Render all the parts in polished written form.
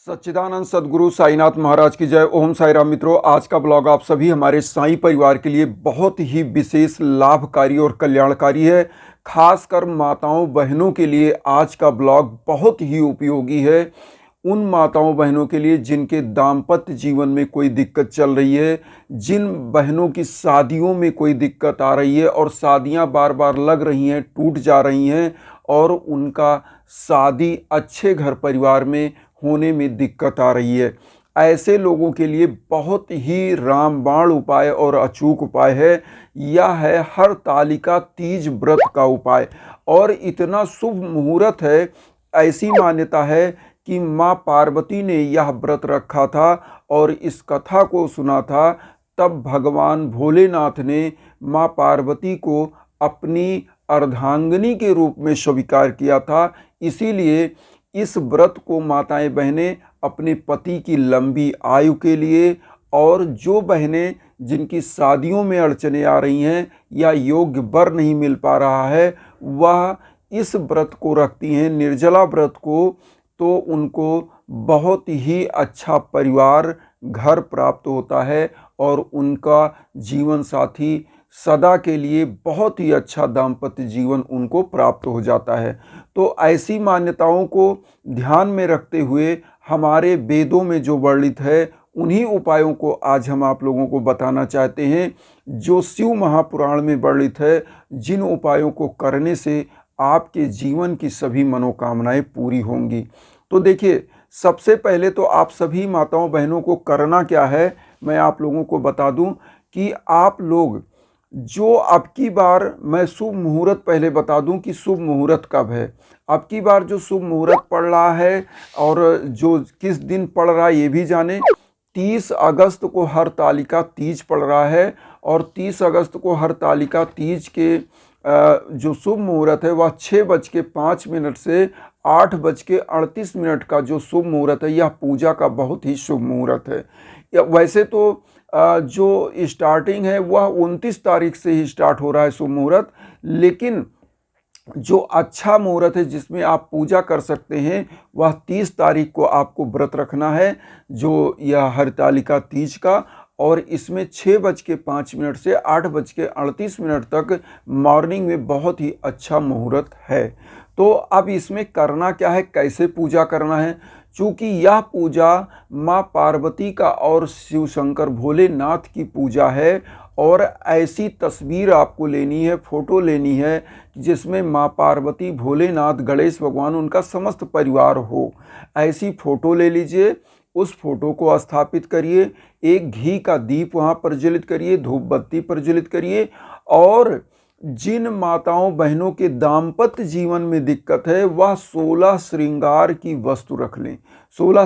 सच्चिदानंद सद्गुरु साईनाथ महाराज की जय। ओम साई राम। मित्रों, आज का ब्लॉग आप सभी हमारे साई परिवार के लिए बहुत ही विशेष लाभकारी और कल्याणकारी है। खासकर माताओं बहनों के लिए आज का ब्लॉग बहुत ही उपयोगी है। उन माताओं बहनों के लिए जिनके दाम्पत्य जीवन में कोई दिक्कत चल रही है, जिन बहनों की शादियों में कोई दिक्कत आ रही है और शादियां बार बार लग रही हैं, टूट जा रही हैं और उनका शादी अच्छे घर परिवार में होने में दिक्कत आ रही है। ऐसे लोगों के लिए बहुत ही रामबाण उपाय और अचूक उपाय है। यह है हरतालिका तीज व्रत का उपाय और इतना शुभ मुहूर्त है। ऐसी मान्यता है कि माँ पार्वती ने यह व्रत रखा था और इस कथा को सुना था, तब भगवान भोलेनाथ ने माँ पार्वती को अपनी अर्धांगिनी के रूप में स्वीकार किया था। इसीलिए इस व्रत को माताएं बहनें अपने पति की लंबी आयु के लिए, और जो बहनें जिनकी शादियों में अड़चनें आ रही हैं या योग्य वर नहीं मिल पा रहा है, वह इस व्रत को रखती हैं, निर्जला व्रत को, तो उनको बहुत ही अच्छा परिवार घर प्राप्त होता है और उनका जीवन साथी सदा के लिए बहुत ही अच्छा दाम्पत्य जीवन उनको प्राप्त हो जाता है। तो ऐसी मान्यताओं को ध्यान में रखते हुए हमारे वेदों में जो वर्णित है, उन्हीं उपायों को आज हम आप लोगों को बताना चाहते हैं, जो शिव महापुराण में वर्णित है, जिन उपायों को करने से आपके जीवन की सभी मनोकामनाएं पूरी होंगी। तो देखिए, सबसे पहले तो आप सभी माताओं बहनों को करना क्या है, मैं आप लोगों को बता दूं कि आप लोग जो अब की बार, मैं शुभ मुहूर्त पहले बता दूं कि शुभ मुहूर्त कब है। अब की बार जो शुभ मुहूर्त पड़ रहा है और जो किस दिन पड़ रहा है ये भी जाने। 30 अगस्त को हरतालिका तीज पड़ रहा है और 30 अगस्त को हरतालिका तीज के जो शुभ मुहूर्त है वह 6:05 से 8:38 का जो शुभ मुहूर्त है, यह पूजा का बहुत ही शुभ मुहूर्त है। वैसे तो जो स्टार्टिंग है वह 29 तारीख से ही स्टार्ट हो रहा है शुभ मुहूर्त, लेकिन जो अच्छा मुहूर्त है जिसमें आप पूजा कर सकते हैं वह 30 तारीख को आपको व्रत रखना है, जो यह हरतालिका तीज का। और इसमें 6:05 से 8:38 तक मॉर्निंग में बहुत ही अच्छा मुहूर्त है। तो अब इसमें करना क्या है, कैसे पूजा करना है। चूँकि यह पूजा माँ पार्वती का और शिव शंकर भोलेनाथ की पूजा है और ऐसी तस्वीर आपको लेनी है, फोटो लेनी है जिसमें माँ पार्वती, भोलेनाथ, गणेश भगवान, उनका समस्त परिवार हो। ऐसी फ़ोटो ले लीजिए, उस फोटो को स्थापित करिए, एक घी का दीप वहाँ प्रज्वलित करिए, धूप बत्ती प्रज्वलित करिए, और जिन माताओं बहनों के दाम्पत्य जीवन में दिक्कत है वह 16 श्रृंगार की वस्तु रख लें। 16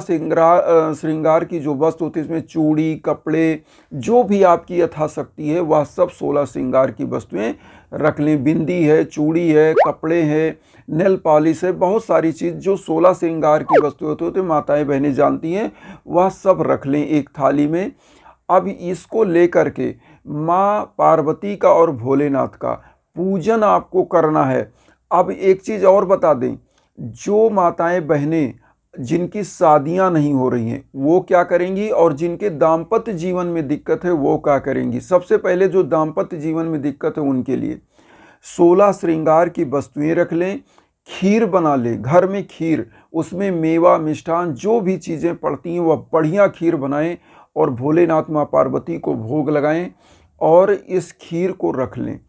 श्रृंगार की जो वस्तु होती है, इसमें चूड़ी, कपड़े, जो भी आपकी यथाशक्ति है वह सब 16 श्रृंगार की वस्तुएं रख लें। बिंदी है, चूड़ी है, कपड़े हैं, नेल पॉलिश है, बहुत सारी चीज़ जो 16 श्रृंगार की वस्तु होती है, माताएं बहनें जानती हैं, वह सब रख लें एक थाली में। अब इसको लेकर के माँ पार्वती का और भोलेनाथ का पूजन आपको करना है। अब एक चीज़ और बता दें, जो माताएं बहनें जिनकी शादियां नहीं हो रही हैं वो क्या करेंगी, और जिनके दाम्पत्य जीवन में दिक्कत है वो क्या करेंगी। सबसे पहले जो दाम्पत्य जीवन में दिक्कत है उनके लिए 16 श्रृंगार की वस्तुएं रख लें, खीर बना लें, घर में खीर, उसमें मेवा, मिष्ठान, जो भी चीज़ें पड़ती हैं वह बढ़िया खीर बनाएं और भोलेनाथ माँ पार्वती को भोग लगाएं और इस खीर को रख लें।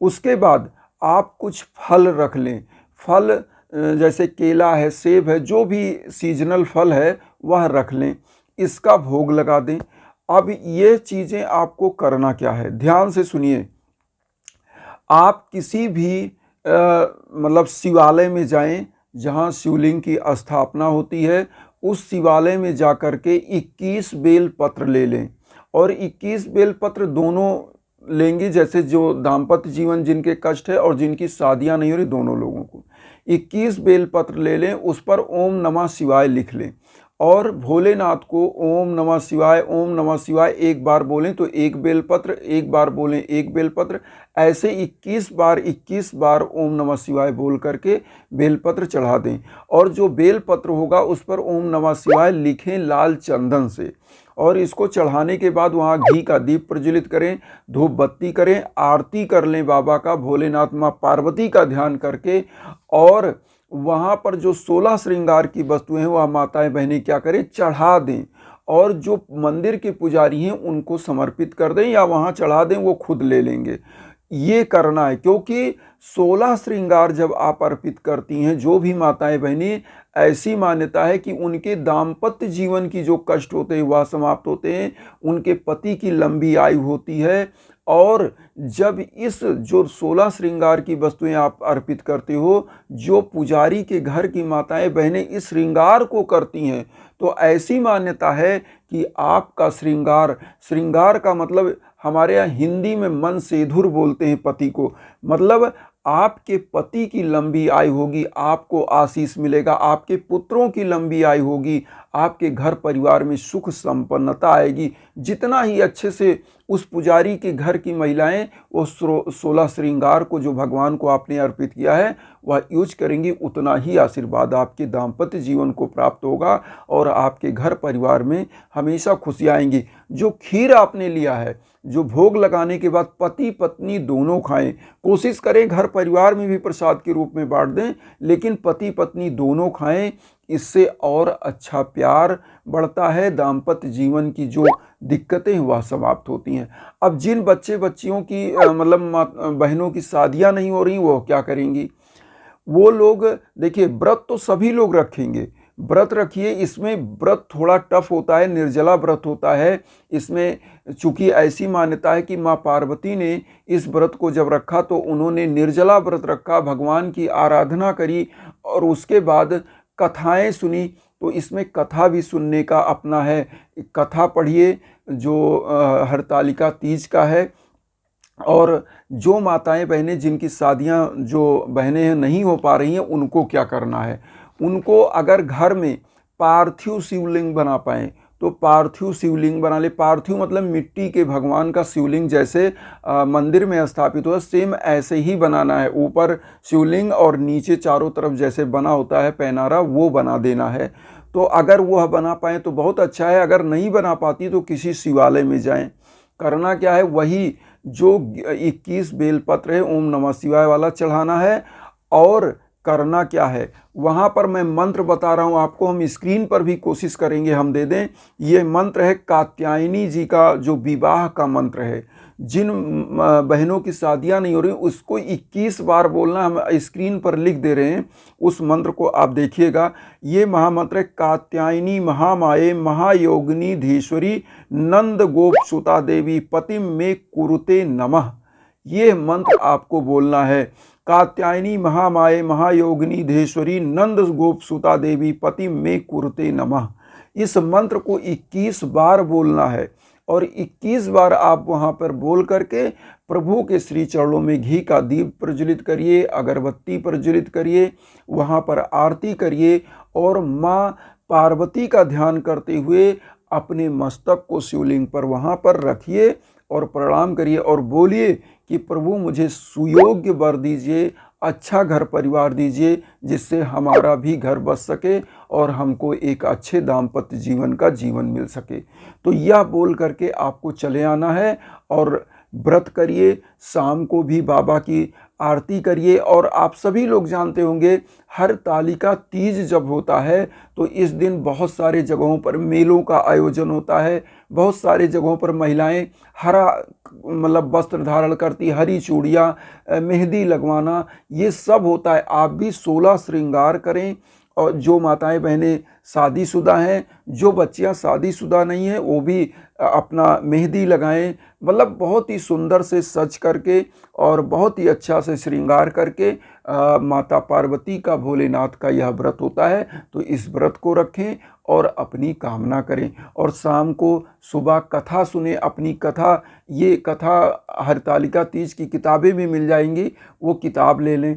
उसके बाद आप कुछ फल रख लें। फल जैसे केला है, सेब है, जो भी सीजनल फल है वह रख लें, इसका भोग लगा दें। अब ये चीज़ें आपको करना क्या है, ध्यान से सुनिए। आप किसी भी मतलब शिवालय में जाएं जहां शिवलिंग की स्थापना होती है, उस शिवालय में जाकर के 21 बेल पत्र ले लें, और 21 बेल पत्र दोनों लेंगे, जैसे जो दाम्पत्य जीवन जिनके कष्ट है और जिनकी शादियां नहीं हो रही, दोनों लोगों को 21 बेल पत्र ले लें, उस पर ओम नमः शिवाय लिख लें और भोलेनाथ को ओम नमः शिवाय, ओम नमः शिवाय एक बार बोलें तो एक बेलपत्र, एक बार बोलें एक बेलपत्र, ऐसे 21 बार ओम नमः शिवाय बोल करके बेलपत्र चढ़ा दें। और जो बेलपत्र होगा उस पर ओम नमः शिवाय लिखें लाल चंदन से। और इसको चढ़ाने के बाद वहाँ घी का दीप प्रज्वलित करें, धूप बत्ती करें, आरती कर लें बाबा का, भोलेनाथ माँ पार्वती का ध्यान करके। और वहाँ पर जो 16 श्रृंगार की वस्तुएं हैं वह माताएं बहनें क्या करें, चढ़ा दें। और जो मंदिर के पुजारी हैं उनको समर्पित कर दें या वहाँ चढ़ा दें, वो खुद ले लेंगे। ये करना है, क्योंकि 16 श्रृंगार जब आप अर्पित करती हैं जो भी माताएं बहनें, ऐसी मान्यता है कि उनके दाम्पत्य जीवन की जो कष्ट होते हैं वह समाप्त होते हैं, उनके पति की लंबी आयु होती है। और जब इस जो 16 श्रृंगार की वस्तुएं आप अर्पित करते हो, जो पुजारी के घर की माताएं बहनें इस श्रृंगार को करती हैं, तो ऐसी मान्यता है कि आपका श्रृंगार, श्रृंगार का मतलब हमारे यहाँ हिंदी में मन सेधुर बोलते हैं पति को, मतलब आपके पति की लंबी आयु होगी, आपको आशीष मिलेगा, आपके पुत्रों की लंबी आयु होगी, आपके घर परिवार में सुख संपन्नता आएगी। जितना ही अच्छे से उस पुजारी के घर की महिलाएं वो 16 श्रृंगार को जो भगवान को आपने अर्पित किया है वह यूज करेंगी, उतना ही आशीर्वाद आपके दाम्पत्य जीवन को प्राप्त होगा और आपके घर परिवार में हमेशा खुशियाँ आएंगी। जो खीर आपने लिया है, जो भोग लगाने के बाद पति पत्नी दोनों खाएं, कोशिश करें घर परिवार में भी प्रसाद के रूप में बांट दें, लेकिन पति पत्नी दोनों खाएं। इससे और अच्छा प्यार बढ़ता है, दाम्पत्य जीवन की जो दिक्कतें वह समाप्त होती हैं। अब जिन बच्चे बच्चियों की मतलब बहनों की शादियां नहीं हो रही, वो क्या करेंगी? वो लोग देखिए, व्रत तो सभी लोग रखेंगे, व्रत रखिए। इसमें व्रत थोड़ा टफ होता है, निर्जला व्रत होता है। इसमें चूंकि ऐसी मान्यता है कि माँ पार्वती ने इस व्रत को जब रखा तो उन्होंने निर्जला व्रत रखा, भगवान की आराधना करी और उसके बाद कथाएं सुनी। तो इसमें कथा भी सुनने का अपना है। कथा पढ़िए जो हरतालिका तीज का है। और जो माताएं बहनें जिनकी शादियां, जो बहनें हैं नहीं हो पा रही हैं, उनको क्या करना है? उनको अगर घर में पार्थिव शिवलिंग बना पाएँ तो पार्थिव शिवलिंग बना ले। पार्थिव मतलब मिट्टी के भगवान का शिवलिंग जैसे मंदिर में स्थापित हो, सेम ऐसे ही बनाना है। ऊपर शिवलिंग और नीचे चारों तरफ जैसे बना होता है पैनारा, वो बना देना है। तो अगर वह बना पाएँ तो बहुत अच्छा है, अगर नहीं बना पाती तो किसी शिवालय में जाएं। करना क्या है, वही जो 21 बेलपत्र है ओम नमः शिवाय वाला चढ़ाना है। और करना क्या है, वहाँ पर मैं मंत्र बता रहा हूँ आपको, हम स्क्रीन पर भी कोशिश करेंगे हम दे दें। ये मंत्र है कात्यायनी जी का जो विवाह का मंत्र है। जिन बहनों की शादियाँ नहीं हो रही उसको 21 बार बोलना, हम स्क्रीन पर लिख दे रहे हैं। उस मंत्र को आप देखिएगा। ये महामंत्र है, कात्यायनी महामाये महायोगिनी धीश्वरी नंद गोप सुता देवी पतिम में कुरुते नमः। ये मंत्र आपको बोलना है, कात्यायनी महामाये महायोगिनी धीश्वरी नंद गोप सुता देवी पति में कुरुते नमः। इस मंत्र को 21 बार बोलना है और 21 बार आप वहाँ पर बोल करके प्रभु के श्री चरणों में घी का दीप प्रज्वलित करिए, अगरबत्ती प्रज्वलित करिए, वहाँ पर आरती करिए और माँ पार्वती का ध्यान करते हुए अपने मस्तक को शिवलिंग पर वहाँ पर रखिए और प्रणाम करिए और बोलिए कि प्रभु मुझे सुयोग्य वर दीजिए, अच्छा घर परिवार दीजिए, जिससे हमारा भी घर बस सके और हमको एक अच्छे दाम्पत्य जीवन का जीवन मिल सके। तो यह बोल करके आपको चले आना है और व्रत करिए, शाम को भी बाबा की आरती करिए। और आप सभी लोग जानते होंगे, हरतालिका तीज जब होता है तो इस दिन बहुत सारे जगहों पर मेलों का आयोजन होता है। बहुत सारे जगहों पर महिलाएं हरा मतलब वस्त्र धारण करती, हरी चूड़ियाँ, मेहंदी लगवाना, ये सब होता है। आप भी 16 श्रृंगार करें। और जो माताएं बहनें शादीशुदा हैं, जो बच्चियां शादीशुदा नहीं हैं, वो भी अपना मेहंदी लगाएं। मतलब बहुत ही सुंदर से सज करके और बहुत ही अच्छा से श्रृंगार करके माता पार्वती का, भोलेनाथ का यह व्रत होता है। तो इस व्रत को रखें और अपनी कामना करें। और शाम को सुबह कथा सुने, अपनी कथा। ये कथा हरतालिका तीज की किताबें भी मिल जाएंगी, वो किताब ले लें।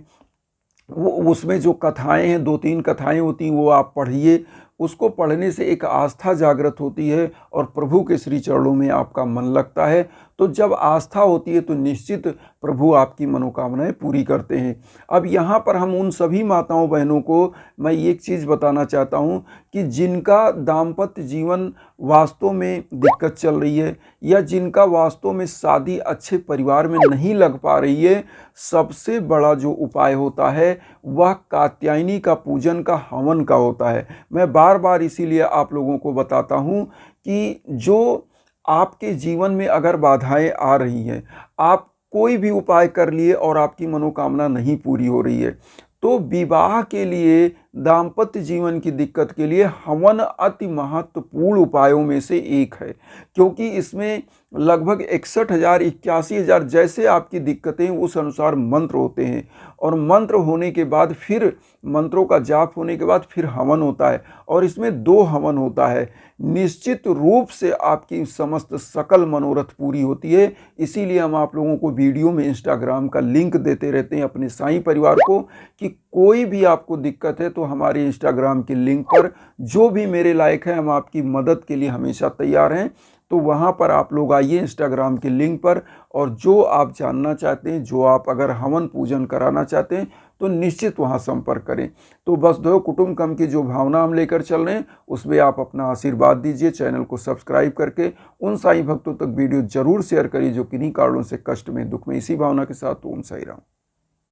वो उसमें जो कथाएं हैं, 2-3 कथाएं होती हैं, वो आप पढ़िए। उसको पढ़ने से एक आस्था जागृत होती है और प्रभु के श्री चरणों में आपका मन लगता है। तो जब आस्था होती है तो निश्चित प्रभु आपकी मनोकामनाएं पूरी करते हैं। अब यहाँ पर हम उन सभी माताओं बहनों को मैं एक चीज़ बताना चाहता हूँ कि जिनका दाम्पत्य जीवन वास्तव में दिक्कत चल रही है या जिनका वास्तव में शादी अच्छे परिवार में नहीं लग पा रही है, सबसे बड़ा जो उपाय होता है वह कात्यायनी का पूजन का हवन का होता है। मैं बार बार इसीलिए आप लोगों को बताता हूँ कि जो आपके जीवन में अगर बाधाएं आ रही हैं, आप कोई भी उपाय कर लिए और आपकी मनोकामना नहीं पूरी हो रही है, तो विवाह के लिए, दाम्पत्य जीवन की दिक्कत के लिए हवन अति महत्वपूर्ण उपायों में से एक है, क्योंकि इसमें लगभग 61,000 81,000 जैसे आपकी दिक्कतें उस अनुसार मंत्र होते हैं और मंत्र होने के बाद फिर मंत्रों का जाप होने के बाद फिर हवन होता है और इसमें 2 हवन होता है। निश्चित रूप से आपकी समस्त सकल मनोरथ पूरी होती है। इसीलिए हम आप लोगों को वीडियो में इंस्टाग्राम का लिंक देते रहते हैं अपने साईं परिवार को कि कोई भी आपको दिक्कत है तो हमारे इंस्टाग्राम के लिंक पर जो भी मेरे लायक है हम आपकी मदद के लिए हमेशा तैयार हैं। तो वहाँ पर आप लोग आइए इंस्टाग्राम के लिंक पर और जो आप जानना चाहते हैं, जो आप अगर हवन पूजन कराना चाहते हैं तो निश्चित वहाँ संपर्क करें। तो वसुधैव कुटुंबकम की जो भावना हम लेकर चल रहे हैं उसमें आप अपना आशीर्वाद दीजिए। चैनल को सब्सक्राइब करके उन साईं भक्तों तक वीडियो जरूर शेयर करिए जो किन्हीं कारणों से कष्ट में, दुख में। इसी भावना के साथ ओम साईं राम।